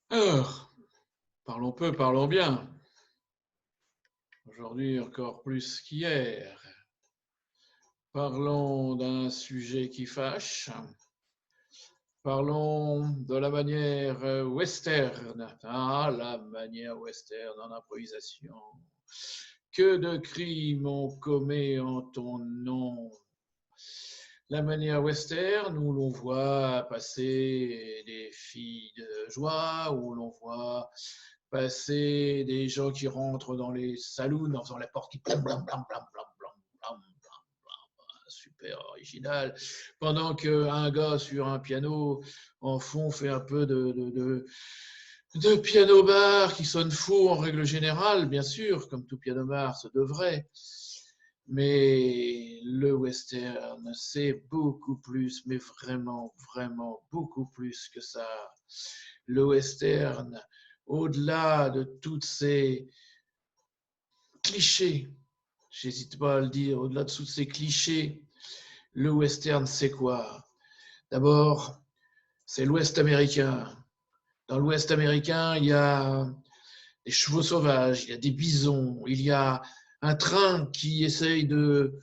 Alors, parlons peu, parlons bien. Aujourd'hui, encore plus qu'hier. Parlons d'un sujet qui fâche. Parlons de la manière western. Ah, la manière western en improvisation. Que de crimes on commet en ton nom. La manière western où l'on voit passer des filles de joie, où l'on voit passer des gens qui rentrent dans les saloons en faisant la porte qui blam blam blam blam blam blam blam blam, super original, pendant qu'un gars sur un piano en fond fait un peu de piano bar qui sonne faux en règle générale, bien sûr, comme tout piano bar se devrait. Mais le western, c'est beaucoup plus, mais vraiment, vraiment beaucoup plus que ça. Le western, au-delà de toutes ces clichés, j'hésite pas à le dire, au-delà de tous ces clichés, le western, c'est quoi? D'abord, c'est l'Ouest américain. Dans l'Ouest américain, il y a des chevaux sauvages, il y a des bisons, il y a un train qui essaye de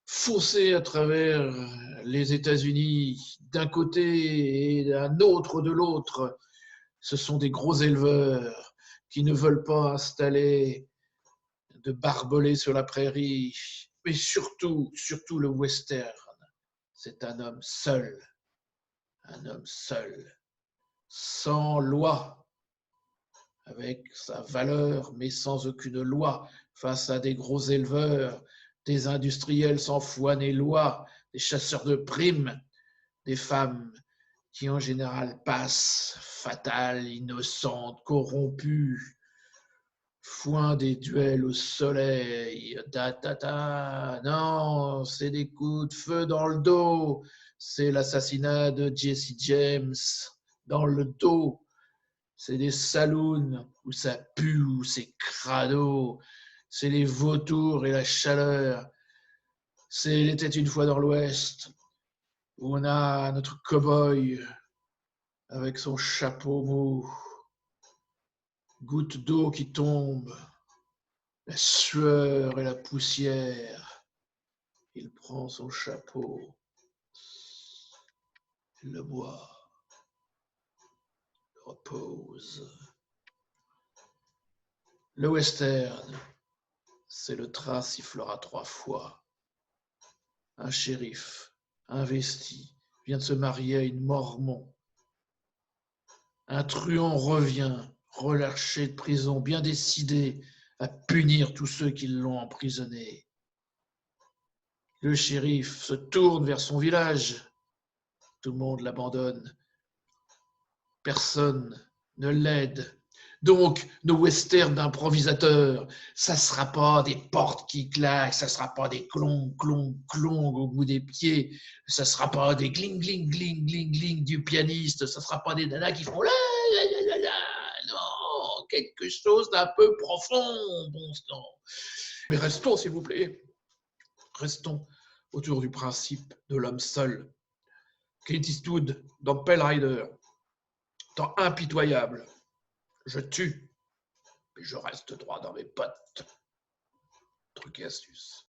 foncer à travers les États-Unis d'un côté et d'un autre de l'autre. Ce sont des gros éleveurs qui ne veulent pas installer de barbelés sur la prairie. Mais surtout, surtout le western, c'est un homme seul, sans loi, avec sa valeur, mais sans aucune loi, face à des gros éleveurs, des industriels sans foi ni loi, des chasseurs de primes, des femmes qui en général passent, fatales, innocentes, corrompues, foin des duels au soleil, non, c'est des coups de feu dans le dos, c'est l'assassinat de Jesse James dans le dos, c'est des saloons où ça pue, où c'est crado, c'est les vautours et la chaleur, c'est Il était une fois dans l'Ouest, où on a notre cow-boy avec son chapeau mou, goutte d'eau qui tombe, la sueur et la poussière. Il prend son chapeau, il le boit, il repose. Le western, c'est le train sifflera 3 fois. Un shérif investi vient de se marier à une mormon. Un truand revient, relâché de prison, bien décidé à punir tous ceux qui l'ont emprisonné. Le shérif se tourne vers son village. Tout le monde l'abandonne. Personne ne l'aide. Donc, nos westerns d'improvisateurs, ça ne sera pas des portes qui claquent, ça ne sera pas des clong, clong, clong au bout des pieds, ça ne sera pas des gling, gling, gling, gling, gling du pianiste, ça ne sera pas des nanas qui font la, la, la, non, quelque chose d'un peu profond, bon sang. Mais restons, s'il vous plaît, restons autour du principe de l'homme seul. Clint Eastwood dans Pale Rider, temps impitoyable. Je tue, mais je reste droit dans mes bottes. Truc et astuce.